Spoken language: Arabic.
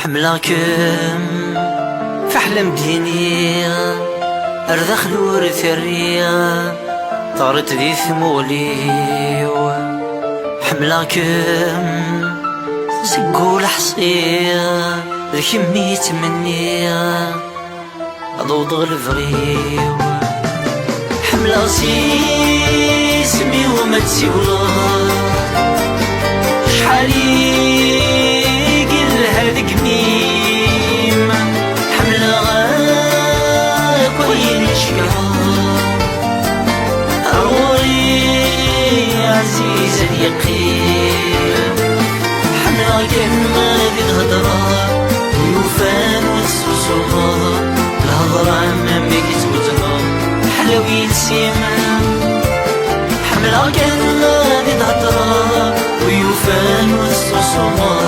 حملاكم فحلم ديني أرذخ نور ثريا طارت ذي ثموليو حملاكم سقول حصيا ذكمي تمنيا أضوض الفغيو حملا سيسمي وما تسيولا شحالي قل هذيك ميم حملا غاك وين شكا أروري عزيز اليقين حملا كلمة ذي الهضرة يوفان والسوسوها الهضرة ما ميكت وتها حلوي السيما حملا كلمة ذي الهضرة ويوفان والسوسوها